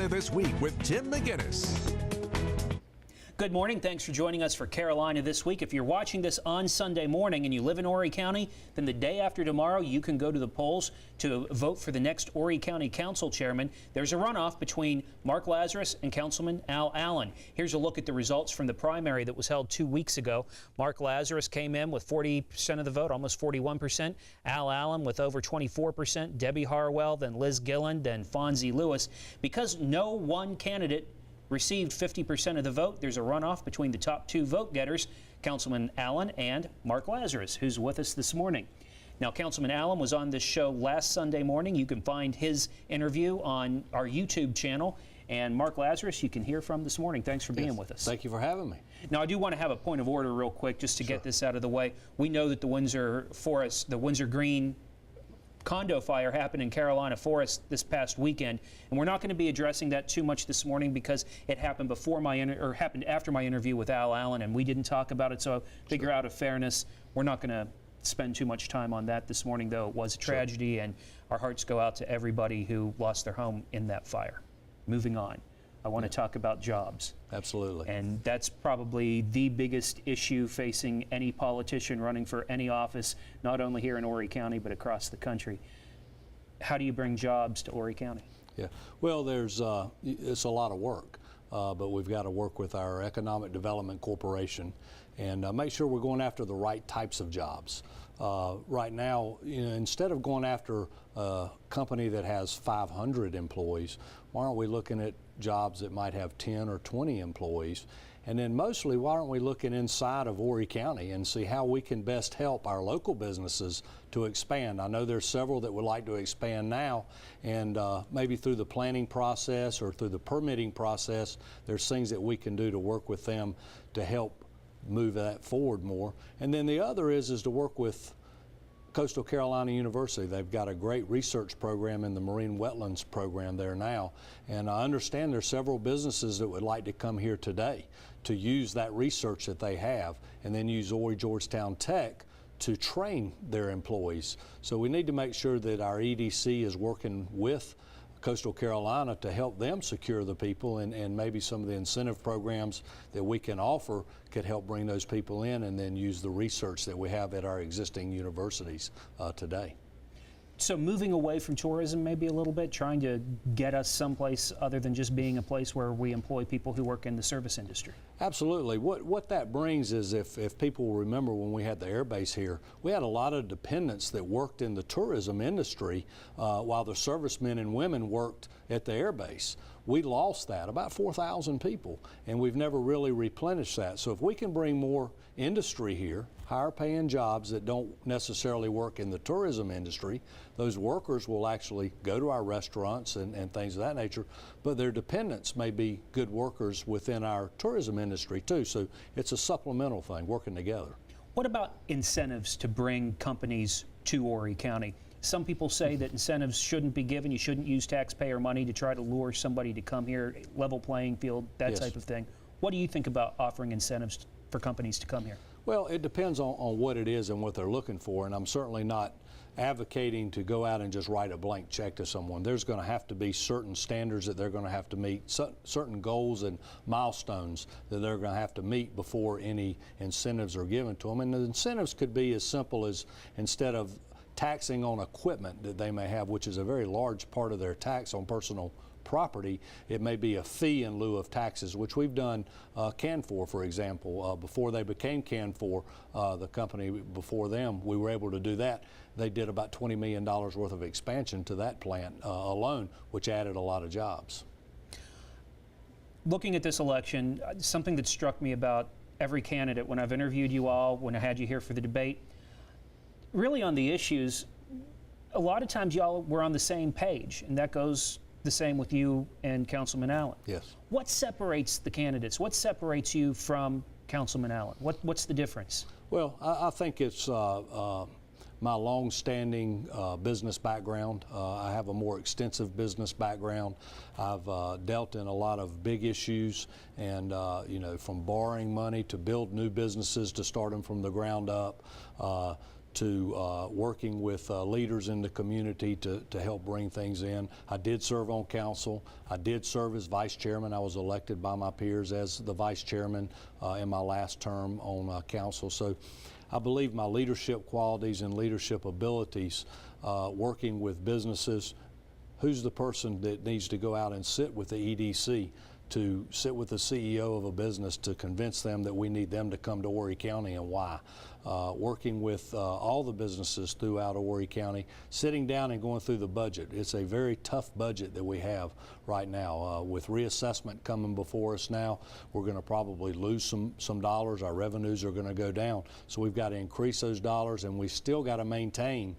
Carolina This Week with Tim McGinnis. Good morning. Thanks for joining us for Carolina This Week. If you're watching this on Sunday morning and you live in Horry County, then the day after tomorrow you can go to the polls to vote for the next Horry County Council Chairman. There's a runoff between Mark Lazarus and Councilman Al Allen. Here's a look at the results from the primary that was held 2 weeks ago. Mark Lazarus came in with 40% of the vote, almost 41%. Al Allen with over 24%. Debbie Harwell, then Liz Gillen, then Fonzie Lewis. Because no one candidate received 50% of the vote, there's a runoff between the top two vote getters, Councilman Allen and Mark Lazarus, who's with us this morning. Now, Councilman Allen was on this show last Sunday morning. You can find his interview on our YouTube channel. And Mark Lazarus, you can hear from this morning. Thanks for being with us. Thank you for having me. Now, I do want to have a point of order real quick just to get this out of the way. We know that the Windsor Forest, the Windsor Green condo fire happened in Carolina Forest this past weekend, and we're not going to be addressing that too much this morning because it happened before happened after my interview with Al Allen, and we didn't talk about it. So, figure out of fairness, we're not going to spend too much time on that this morning. Though it was a tragedy, and our hearts go out to everybody who lost their home in that fire. Moving on, I want to talk about jobs. Absolutely. And that's probably the biggest issue facing any politician running for any office, not only here in Horry County, but across the country. How do you bring jobs to Horry County? Yeah, well, it's a lot of work, but we've got to work with our Economic Development Corporation and make sure we're going after the right types of jobs. Right now, instead of going after a company that has 500 employees, why aren't we looking at jobs that might have 10 or 20 employees? And then mostly, why aren't we looking inside of Horry County and see how we can best help our local businesses to expand? I know there's several that would like to expand now, and maybe through the planning process or through the permitting process, there's things that we can do to work with them to help move that forward more. And then the other is to work with Coastal Carolina University. They've got a great research program in the marine wetlands program there now, and I understand there's several businesses that would like to come here today to use that research that they have and then use Horry Georgetown Tech to train their employees. So we need to make sure that our EDC is working with Coastal Carolina to help them secure the people, and maybe some of the incentive programs that we can offer could help bring those people in and then use the research that we have at our existing universities today. So moving away from tourism maybe a little bit, trying to get us someplace other than just being a place where we employ people who work in the service industry. Absolutely. What that brings is, if people remember when we had the air base here, we had a lot of dependents that worked in the tourism industry while the servicemen and women worked at the air base. We lost that, about 4,000 people, and we've never really replenished that. So if we can bring more industry here, higher paying jobs that don't necessarily work in the tourism industry, those workers will actually go to our restaurants and things of that nature, but their dependents may be good workers within our tourism industry too. So it's a supplemental thing, working together. What about incentives to bring companies to Horry County? Some people say that incentives shouldn't be given. You shouldn't use taxpayer money to try to lure somebody to come here, level playing field, that type of thing. What do you think about offering incentives for companies to come here? Well, it depends on what it is and what they're looking for, and I'm certainly not advocating to go out and just write a blank check to someone. There's going to have to be certain standards that they're going to have to meet, certain goals and milestones that they're going to have to meet before any incentives are given to them. And the incentives could be as simple as, instead of taxing on equipment that they may have, which is a very large part of their tax on personal property, it may be a fee in lieu of taxes, which we've done Canfor, for example. Before they became Canfor, the company before them, we were able to do that. They did about $20 million worth of expansion to that plant alone, which added a lot of jobs. Looking at this election, something that struck me about every candidate when I've interviewed you all, when I had you here for the debate, really on the issues, a lot of times y'all were on the same page, and that goes the same with you and Councilman Allen. Yes. What separates the candidates? What separates you from Councilman Allen? What's the difference? Well, I think it's my long-standing business background. I have a more extensive business background. I've dealt in a lot of big issues, and from borrowing money to build new businesses, to start them from the ground up, to working with leaders in the community to help bring things in. I did serve on council. I did serve as vice chairman. I was elected by my peers as the vice chairman in my last term on council. So I believe my leadership qualities and leadership abilities, working with businesses. Who's the person that needs to go out and sit with the EDC, to sit with the CEO of a business to convince them that we need them to come to Horry County and why? Working with all the businesses throughout Horry County, sitting down and going through the budget. It's a very tough budget that we have right now. With reassessment coming before us now, we're going to probably lose some dollars. Our revenues are going to go down. So we've got to increase those dollars, and we still got to maintain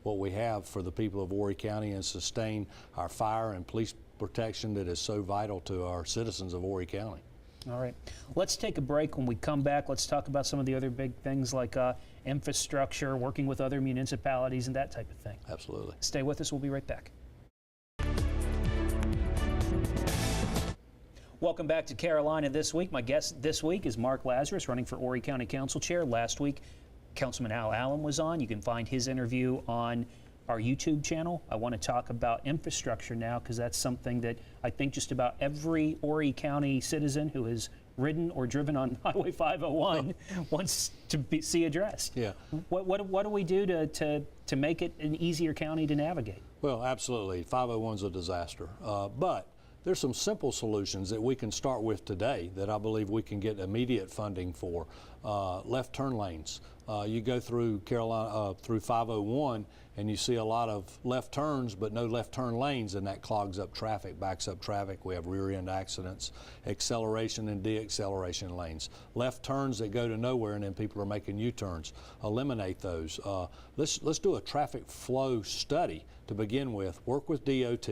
what we have for the people of Horry County and sustain our fire and police protection that is so vital to our citizens of Horry County. All right. Let's take a break. When we come back, let's talk about some of the other big things like infrastructure, working with other municipalities, and that type of thing. Absolutely. Stay with us. We'll be right back. Welcome back to Carolina This Week. My guest this week is Mark Lazarus, running for Horry County Council Chair. Last week, Councilman Al Allen was on. You can find his interview on our YouTube channel. I want to talk about infrastructure now, because that's something that I think just about every Horry County citizen who has ridden or driven on Highway 501 wants to see addressed. Yeah. What do we do to make it an easier county to navigate? Well, absolutely. 501 is a disaster. But there's some simple solutions that we can start with today that I believe we can get immediate funding for. Left turn lanes. You go through Carolina, through 501, and you see a lot of left turns, but no left turn lanes, and that clogs up traffic, backs up traffic. We have rear end accidents, acceleration and de-acceleration lanes. Left turns that go to nowhere, and then people are making U-turns. Eliminate those. Let's do a traffic flow study to begin with, work with DOT,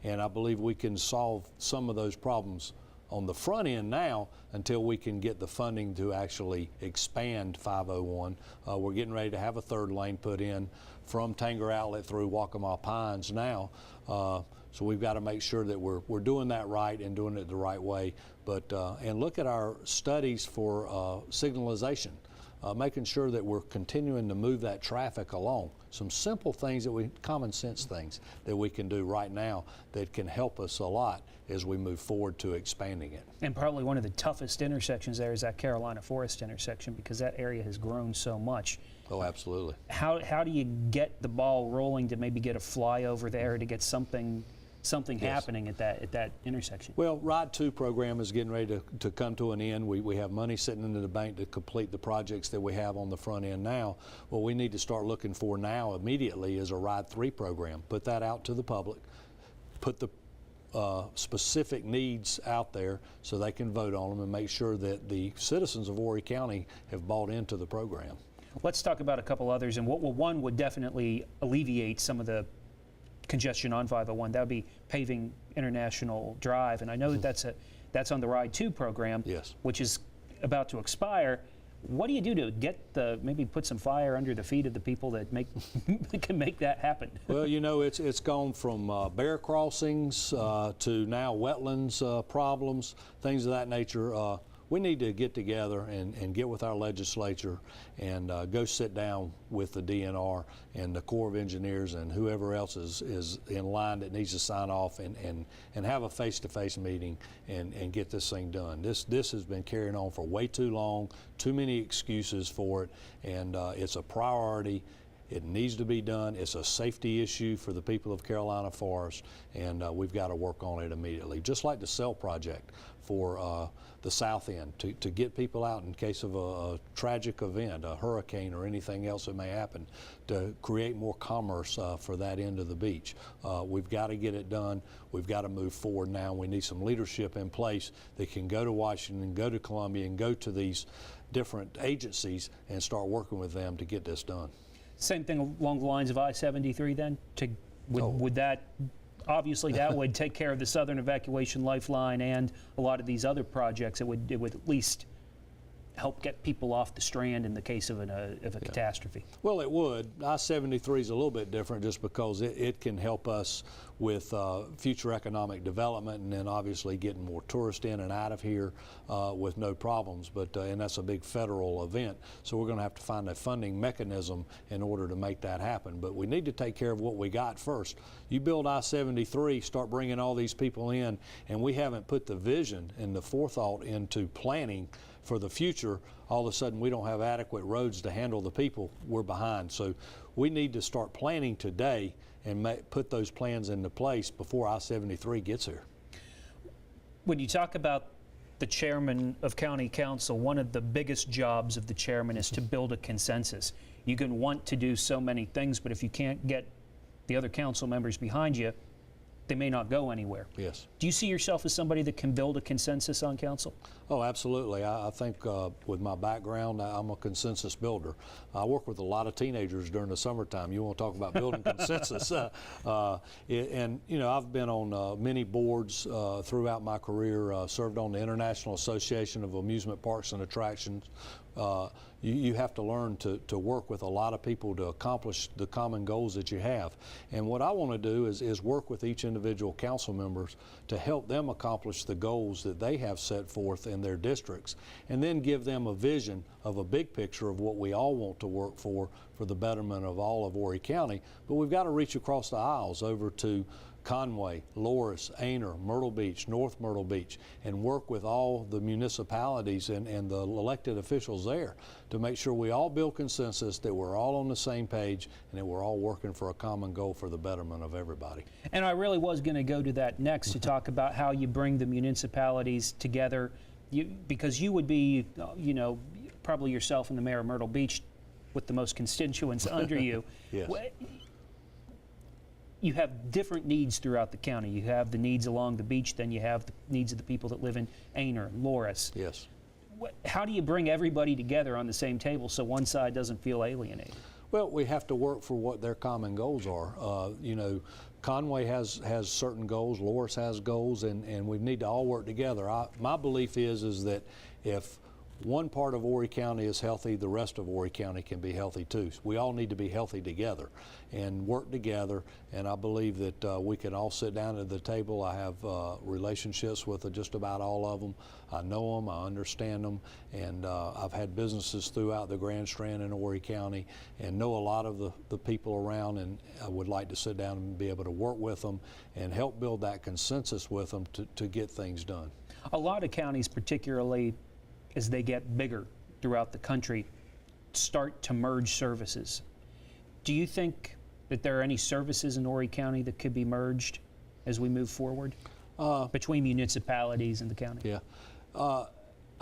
and I believe we can solve some of those problems on the front end now until we can get the funding to actually expand 501. We're getting ready to have a third lane put in from Tanger Outlet through Waccamaw Pines now. So we've got to make sure that we're doing that right and doing it the right way. But and look at our studies for signalization. Making sure that we're continuing to move that traffic along. Some simple things common sense things that we can do right now that can help us a lot as we move forward to expanding it. And probably one of the toughest intersections there is that Carolina Forest intersection, because that area has grown so much. Oh, absolutely. How do you get the ball rolling to maybe get a flyover there to get something yes. happening at that intersection? Well, Ride 2 program is getting ready to come to an end. We have money sitting in the bank to complete the projects that we have on the front end now. What we need to start looking for now immediately is a Ride 3 program. Put that out to the public. Put the specific needs out there so they can vote on them and make sure that the citizens of Horry County have bought into the program. Let's talk about a couple others, and one would definitely alleviate some of the congestion on 501. That would be paving International Drive, and I know that that's on the Ride 2 program, yes, which is about to expire. What do you do to get maybe put some fire under the feet of the people that can make that happen? Well, you know, it's gone from bear crossings to now wetlands problems, things of that nature. We need to get together and get with our legislature and go sit down with the DNR and the Corps of Engineers and whoever else is in line that needs to sign off and have a face-to-face meeting and get this thing done. This has been carrying on for way too long, too many excuses for it, and it's a priority. It needs to be done. It's a safety issue for the people of Carolina Forest, and we've got to work on it immediately. Just like the cell project for the south end, to get people out in case of a tragic event, a hurricane or anything else that may happen, to create more commerce for that end of the beach. We've got to get it done. We've got to move forward now. We need some leadership in place that can go to Washington, go to Columbia, and go to these different agencies and start working with them to get this done. Same thing along the lines of I-73 then? Would that, obviously that would take care of the Southern Evacuation Lifeline and a lot of these other projects. It would at least help get people off the strand in the case of a catastrophe? Well, it would. I-73 is a little bit different just because it can help us with future economic development, and then obviously getting more tourists in and out of here with no problems. But and that's a big federal event, so we're going to have to find a funding mechanism in order to make that happen. But we need to take care of what we got first. You build I-73, start bringing all these people in, and we haven't put the vision and the forethought into planning for the future. All of a sudden we don't have adequate roads to handle the people, we're behind. So we need to start planning today and put those plans into place before I-73 gets here. When you talk about the chairman of county council, one of the biggest jobs of the chairman is to build a consensus. You can want to do so many things, but if you can't get the other council members behind you, they may not go anywhere. Yes. Do you see yourself as somebody that can build a consensus on council? Oh, absolutely. I think with my background, I'm a consensus builder. I work with a lot of teenagers during the summertime. You want to talk about building consensus. And, you know, I've been on many boards throughout my career, served on the International Association of Amusement Parks and Attractions. You have to learn to work with a lot of people to accomplish the common goals that you have. And what I want to do is work with each individual council members to help them accomplish the goals that they have set forth in their districts, and then give them a vision of a big picture of what we all want to work for the betterment of all of Horry County. But we've got to reach across the aisles over to Conway, Loris, Aner, Myrtle Beach, North Myrtle Beach, and work with all the municipalities and the elected officials there to make sure we all build consensus, that we're all on the same page, and that we're all working for a common goal for the betterment of everybody. And I really was going to go to that next, to talk about how you bring the municipalities together, because you would be, you know, probably yourself and the mayor of Myrtle Beach with the most constituents under you. Yes. You have different needs throughout the county. You have the needs along the beach, then you have the needs of the people that live in Aner, Loris. Yes. How do you bring everybody together on the same table so one side doesn't feel alienated? Well, we have to work for what their common goals are. You know, Conway has certain goals, Loris has goals, and we need to all work together. My belief is that if one part of Horry County is healthy, the rest of Horry County can be healthy too. We all need to be healthy together and work together, and I believe that we can all sit down at the table. I have relationships with just about all of them. I know them, I understand them, and I've had businesses throughout the Grand Strand in Horry County and know a lot of the people around, and I would like to sit down and be able to work with them and help build that consensus with them to get things done. A lot of counties, particularly as they get bigger throughout the country, start to merge services. Do you think that there are any services in Horry County that could be merged as we move forward between municipalities and the county? Yeah.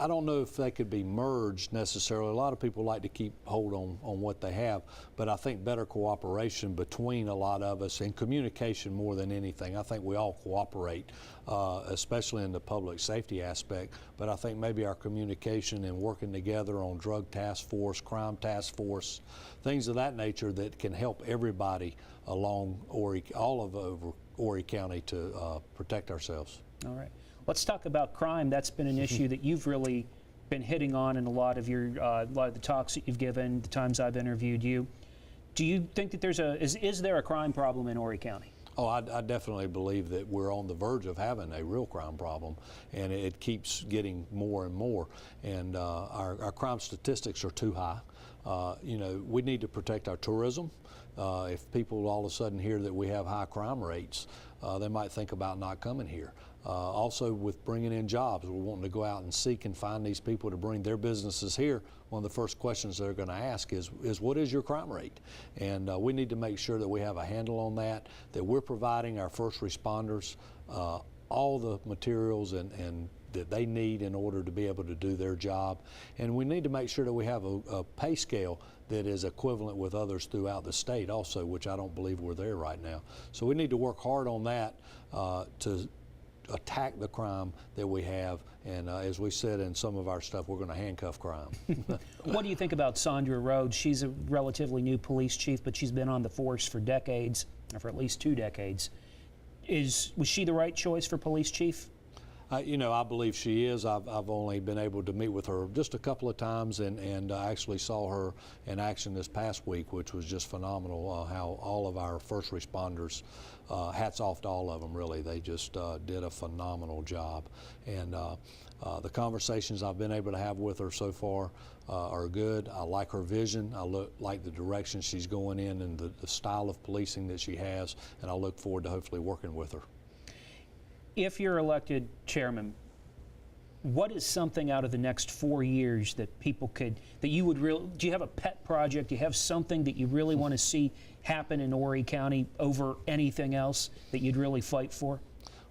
I don't know if they could be merged necessarily. A lot of people like to keep hold on what they have, but I think better cooperation between a lot of us, and communication more than anything. I think we all cooperate, especially in the public safety aspect, but I think maybe our communication and working together on drug task force, crime task force, things of that nature that can help everybody along all over Horry County to protect ourselves. All right. Let's talk about crime. That's been an issue that you've really been hitting on in a lot of the talks that you've given, the times I've interviewed you. Do you think that is there a crime problem in Horry County? Oh, I definitely believe that we're on the verge of having a real crime problem, and it keeps getting more and more. And our crime statistics are too high. You know, we need to protect our tourism. If people all of a sudden hear that we have high crime rates, they might think about not coming here. Also, with bringing in jobs, we're wanting to go out and seek and find these people to bring their businesses here. One of the first questions they're going to ask is what is your crime rate? And we need to make sure that we have a handle on that we're providing our first responders all the materials and that they need in order to be able to do their job. And we need to make sure that we have a pay scale that is equivalent with others throughout the state also, which I don't believe we're there right now. So we need to work hard on that to attack the crime that we have, and as we said in some of our stuff, we're going to handcuff crime. What do you think about Sandra Rhodes? She's a relatively new police chief, but she's been on the force for decades, or for at least 2 decades. Was she the right choice for police chief? I believe she is. I've only been able to meet with her just a couple of times, and I actually saw her in action this past week, which was just phenomenal. How all of our first responders, hats off to all of them, really. They just did a phenomenal job. And the conversations I've been able to have with her so far are good. I like her vision. I like the direction she's going in and the style of policing that she has, and I look forward to hopefully working with her. If you're elected chairman, what is something out of the next 4 years that people could, that you would really, do you have a pet project? Do you have something that you really want to see happen in Horry County over anything else that you'd really fight for?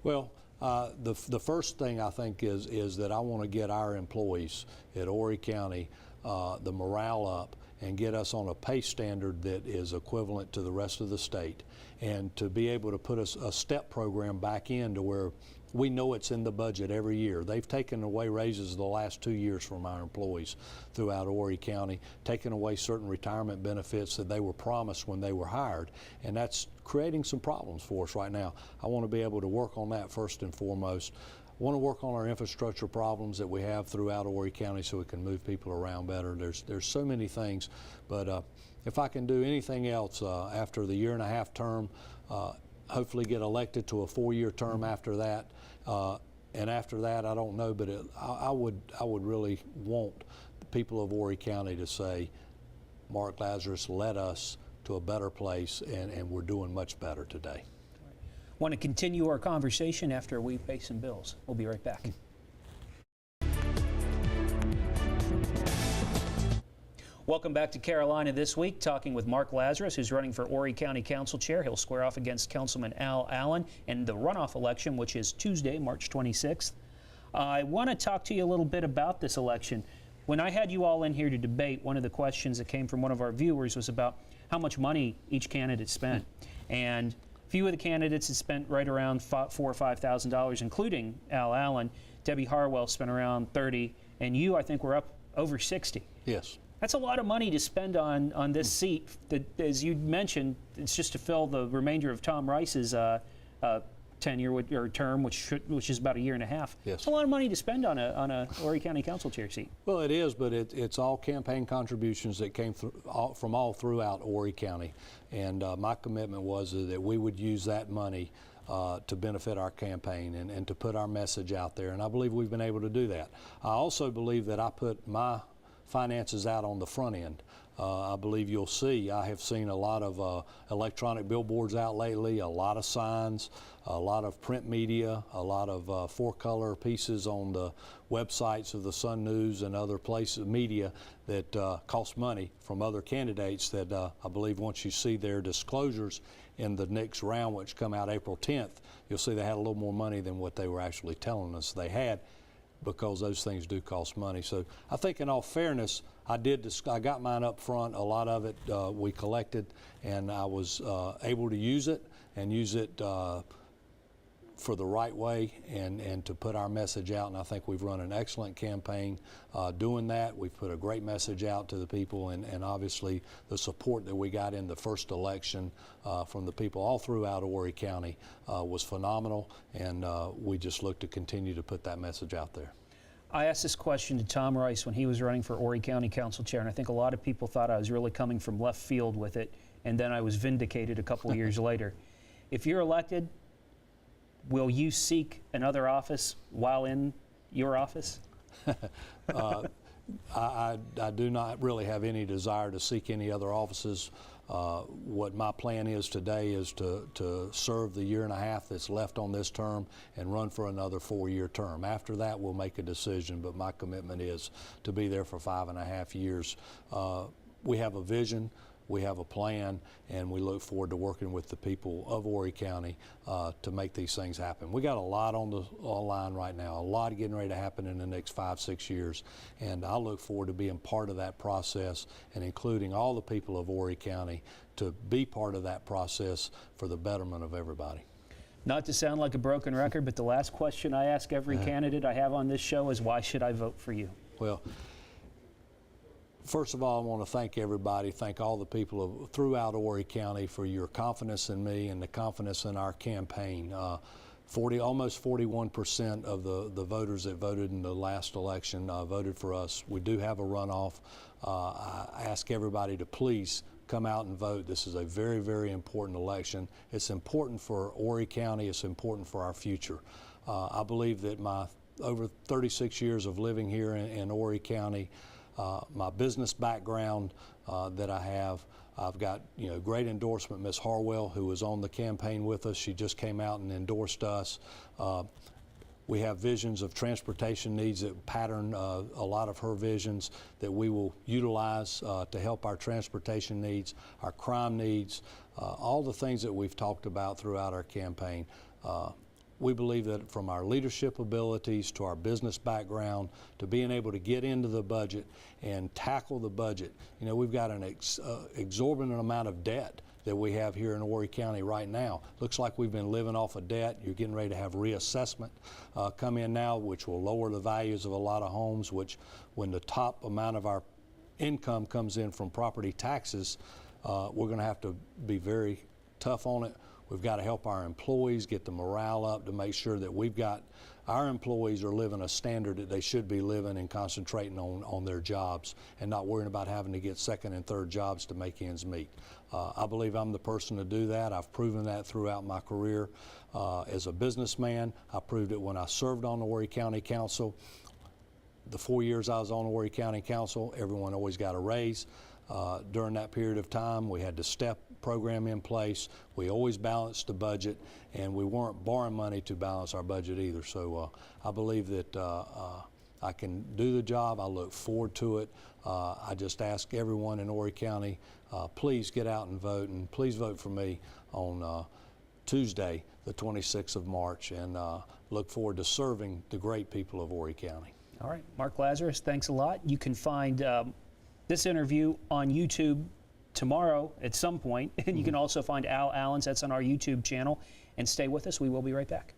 Well, the first thing I think is that I want to get our employees at Horry County the morale up and get us on a pay standard that is equivalent to the rest of the state, and to be able to put a step program back in to where we know it's in the budget every year. They've taken away raises the last 2 years from our employees throughout Horry County, taken away certain retirement benefits that they were promised when they were hired, and that's creating some problems for us right now. I want to be able to work on that first and foremost. I want to work on our infrastructure problems that we have throughout Horry County so we can move people around better. There's so many things, but if I can do anything else after the year-and-a-half term, hopefully get elected to a 4-year term after that, and after that, I don't know, but I would really want the people of Horry County to say, Mark Lazarus led us to a better place, and we're doing much better today. Want to continue our conversation after we pay some bills. We'll be right back. Welcome back to Carolina This Week, talking with Mark Lazarus, who's running for Horry County Council Chair. He'll square off against Councilman Al Allen in the runoff election, which is Tuesday, March 26th. I want to talk to you a little bit about this election. When I had you all in here to debate, one of the questions that came from one of our viewers was about how much money each candidate spent. And a few of the candidates had spent right around $4,000 or $5,000, including Al Allen. Debbie Harwell spent around $30,000, and you, I think, were up over $60,000. Yes. That's a lot of money to spend on this seat that, as you mentioned, it's just to fill the remainder of Tom Rice's tenure or term, which is about a year and a half. Yes. It's a lot of money to spend on a Horry County Council Chair seat. Well, it is, but it's all campaign contributions that came from all throughout Horry County, and my commitment was that we would use that money to benefit our campaign and to put our message out there, and I believe we've been able to do that. I also believe that I put my finances out on the front end. I believe you'll see, I have seen a lot of electronic billboards out lately, a lot of signs, a lot of print media, a lot of 4-color pieces on the websites of the Sun News and other places, media that cost money from other candidates that I believe once you see their disclosures in the next round, which come out April 10th, you'll see they had a little more money than what they were actually telling us they had, because those things do cost money. So I think in all fairness, I got mine up front. A lot of it we collected, and I was able to use it for the right way and to put our message out, and I think we've run an excellent campaign doing that. We've put a great message out to the people, and obviously the support that we got in the first election from the people all throughout Horry County was phenomenal, and we just look to continue to put that message out there. I asked this question to Tom Rice when he was running for Horry County Council Chair, and I think a lot of people thought I was really coming from left field with it, and then I was vindicated a couple of years later. If you're elected, will you seek another office while in your office? I do not really have any desire to seek any other offices. What my plan is today is to serve the year and a half that's left on this term and run for another 4-year term. After that, we'll make a decision, but my commitment is to be there for 5.5 years. We have a vision. We have a plan, and we look forward to working with the people of Horry County to make these things happen. We got a lot on the line right now, a lot getting ready to happen in the next 5-6 years, and I look forward to being part of that process and including all the people of Horry County to be part of that process for the betterment of everybody. Not to sound like a broken record, but the last question I ask every candidate I have on this show is, why should I vote for you? Well, first of all, I want to thank everybody, thank all the people throughout Horry County for your confidence in me and the confidence in our campaign. almost 41% of the voters that voted in the last election voted for us. We do have a runoff. I ask everybody to please come out and vote. This is a very, very important election. It's important for Horry County. It's important for our future. I believe that my over 36 years of living here in Horry County, my business background that I have, I've got great endorsement. Ms. Harwell, who was on the campaign with us, she just came out and endorsed us. We have visions of transportation needs that pattern a lot of her visions that we will utilize to help our transportation needs, our crime needs, all the things that we've talked about throughout our campaign. We believe that from our leadership abilities to our business background to being able to get into the budget and tackle the budget, we've got an exorbitant amount of debt that we have here in Horry County right now. Looks like we've been living off of debt. You're getting ready to have reassessment come in now, which will lower the values of a lot of homes, which when the top amount of our income comes in from property taxes, we're going to have to be very tough on it. We've got to help our employees get the morale up to make sure that our employees are living a standard that they should be living and concentrating on their jobs and not worrying about having to get second and third jobs to make ends meet. I believe I'm the person to do that. I've proven that throughout my career as a businessman. I proved it when I served on the Horry County Council. The 4 years I was on the Horry County Council, everyone always got a raise. During that period of time, we had the STEP program in place. We always balanced the budget, and we weren't borrowing money to balance our budget either. So I believe that I can do the job. I look forward to it. I just ask everyone in Horry County, please get out and vote, and please vote for me on Tuesday, the 26th of March, and look forward to serving the great people of Horry County. All right, Mark Lazarus, thanks a lot. You can find this interview on YouTube tomorrow at some point, and you can also find Al Allen's. That's on our YouTube channel. And stay with us. We will be right back.